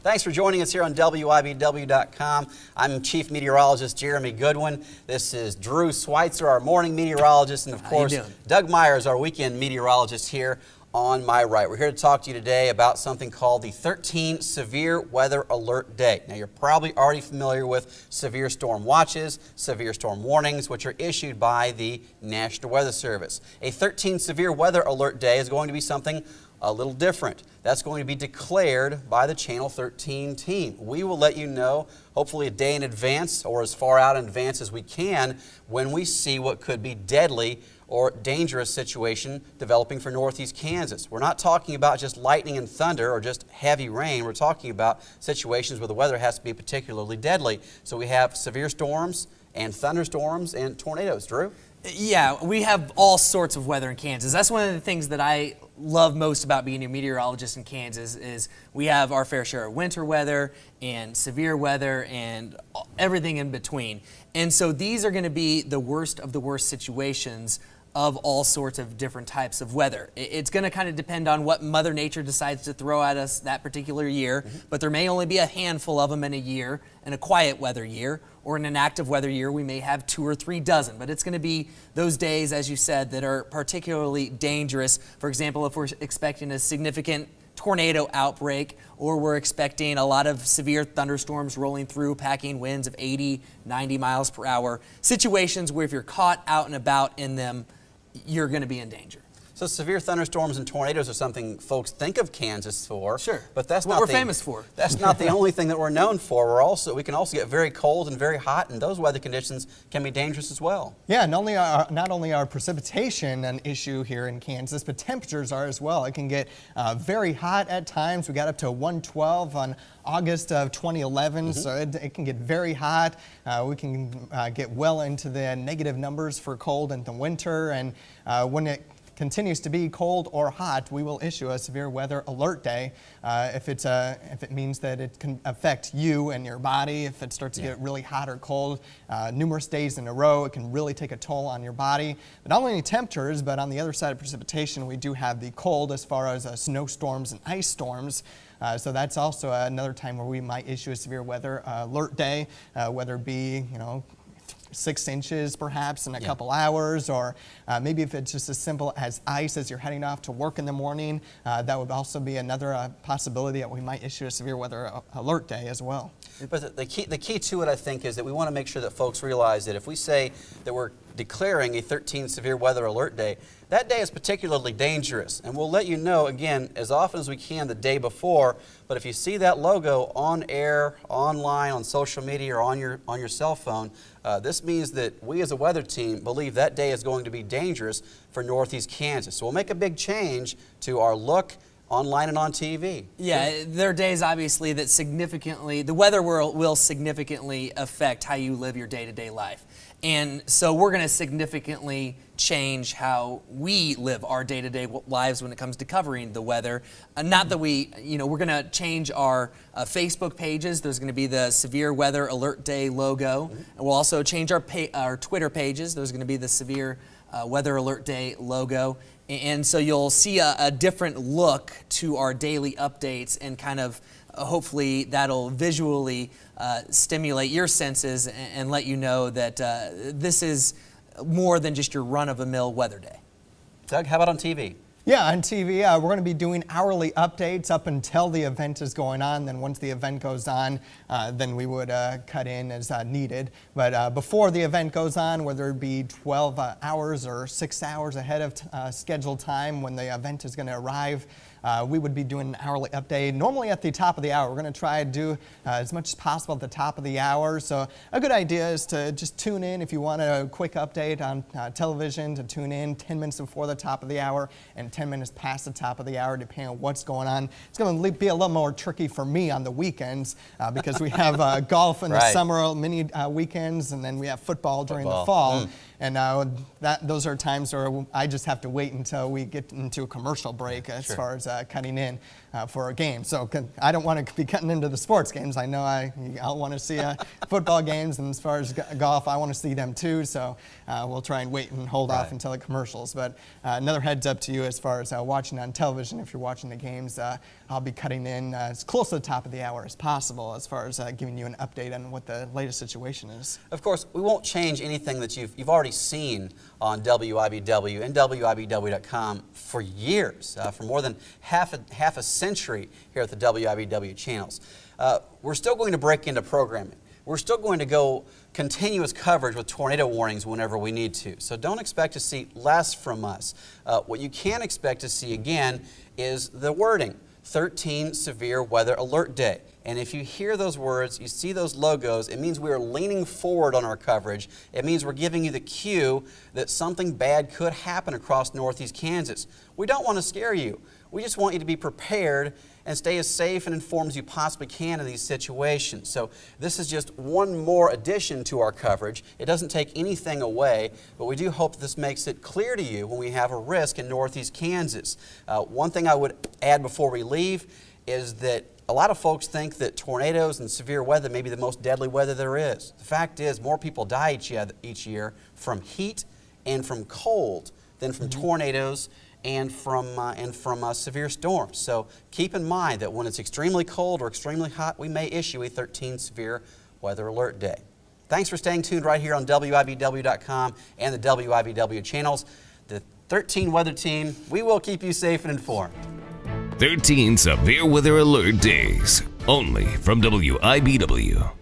Thanks for joining us here on WIBW.com. I'm Chief Meteorologist Jeremy Goodwin. This is Drew Schweitzer, our morning meteorologist, and of course, Doug Myers, our weekend meteorologist here on my right. We're here to talk to you today about something called the 13 Severe Weather Alert Day. Now, you're probably already familiar with severe storm watches, severe storm warnings, which are issued by the National Weather Service. A 13 Severe Weather Alert Day is going to be something a little different. That's going to be declared by the Channel 13 team. We will let you know, hopefully a day in advance or as far out in advance as we can, when we see what could be deadly or dangerous situation developing for northeast Kansas. We're not talking about just lightning and thunder or just heavy rain. We're talking about situations where the weather has to be particularly deadly. So we have severe storms and thunderstorms and tornadoes. Drew? Yeah, we have all sorts of weather in Kansas. That's one of the things that I love most about being a meteorologist in Kansas is we have our fair share of winter weather and severe weather and everything in between. And so these are going to be the worst of the worst situations of all sorts of different types of weather. It's going to kind of depend on what Mother Nature decides to throw at us that particular year, but there may only be a handful of them in a year. In a quiet weather year or in an active weather year, we may have 2 or 3 dozen, but it's going to be those days, as you said, that are particularly dangerous. For example, if we're expecting a significant tornado outbreak or we're expecting a lot of severe thunderstorms rolling through, packing winds of 80, 90 miles per hour, situations where if you're caught out and about in them, you're going to be in danger. So severe thunderstorms and tornadoes are something folks think of Kansas for. Sure. But that's what not we're famous for. That's not the only thing that we're known for. We can also get very cold and very hot, and those weather conditions can be dangerous as well. Yeah, not only are precipitation an issue here in Kansas, but temperatures are as well. It can get very hot at times. We got up to 112 on August of 2011, so it can get very hot. We can get well into the negative numbers for cold in the winter, and when it continues to be cold or hot, we will issue a severe weather alert day if it means that it can affect you and your body. If it starts to get really hot or cold numerous days in a row, it can really take a toll on your body. But not only temperatures, but on the other side of precipitation, we do have the cold as far as snowstorms and ice storms. So that's also another time where we might issue a severe weather alert day, whether it be 6 inches perhaps in a couple hours, or maybe if it's just as simple as ice as you're heading off to work in the morning, that would also be another possibility that we might issue a severe weather alert day as well. But the key to it, I think, is that we want to make sure that folks realize that if we say that we're declaring a 13 Severe Weather Alert Day, that day is particularly dangerous. And we'll let you know, again, as often as we can the day before. But if you see that logo on air, online, on social media, or on your cell phone, this means that we as a weather team believe that day is going to be dangerous for northeast Kansas. So we'll make a big change to our look online and on TV. Yeah, there are days obviously that the weather will significantly affect how you live your day-to-day life. And so we're going to significantly change how we live our day-to-day lives when it comes to covering the weather. Not that we're going to change our Facebook pages. There's going to be the Severe Weather Alert Day logo. And we'll also change our Twitter pages. There's going to be the Severe Weather Alert Day logo. And so you'll see a different look to our daily updates, and kind of hopefully that'll visually stimulate your senses and let you know that this is more than just your run-of-the-mill weather day. Doug, how about on TV? Yeah, on TV, we're going to be doing hourly updates up until the event is going on. Then once the event goes on, then we would cut in as needed. But before the event goes on, whether it be 12 hours or 6 hours ahead of scheduled time when the event is going to arrive, we would be doing an hourly update, normally at the top of the hour. We're going to try to do as much as possible at the top of the hour. So a good idea is to just tune in if you want a quick update on television, to tune in 10 minutes before the top of the hour and 10 minutes past the top of the hour, depending on what's going on. It's going to be a little more tricky for me on the weekends because we have golf in the summer, mini weekends, and then we have football during the fall. And those are times where I just have to wait until we get into a commercial break as far as cutting in for a game. So I don't want to be cutting into the sports games. I know I'll want to see football games, and as far as golf, I want to see them too. So we'll try and wait and hold off until the commercials. But another heads up to you as far as watching on television. If you're watching the games, I'll be cutting in as close to the top of the hour as possible as far as giving you an update on what the latest situation is. Of course, we won't change anything that you've already seen on WIBW and WIBW.com for years, for more than half a century here at the WIBW channels. We're still going to break into programming. We're still going to go continuous coverage with tornado warnings whenever we need to. So don't expect to see less from us. What you can expect to see again is the wording, 13 Severe Weather Alert Day. And if you hear those words, you see those logos, it means we are leaning forward on our coverage. It means we're giving you the cue that something bad could happen across northeast Kansas. We don't want to scare you. We just want you to be prepared and stay as safe and informed as you possibly can in these situations. So this is just one more addition to our coverage. It doesn't take anything away, but we do hope that this makes it clear to you when we have a risk in northeast Kansas. One thing I would add before we leave is that a lot of folks think that tornadoes and severe weather may be the most deadly weather there is. The fact is, more people die each year from heat and from cold than from tornadoes and from severe storms. So keep in mind that when it's extremely cold or extremely hot, we may issue a 13 Severe Weather Alert Day. Thanks for staying tuned right here on WIBW.com and the WIBW channels. The 13 Weather Team, we will keep you safe and informed. 13 Severe Weather Alert Days, only from WIBW.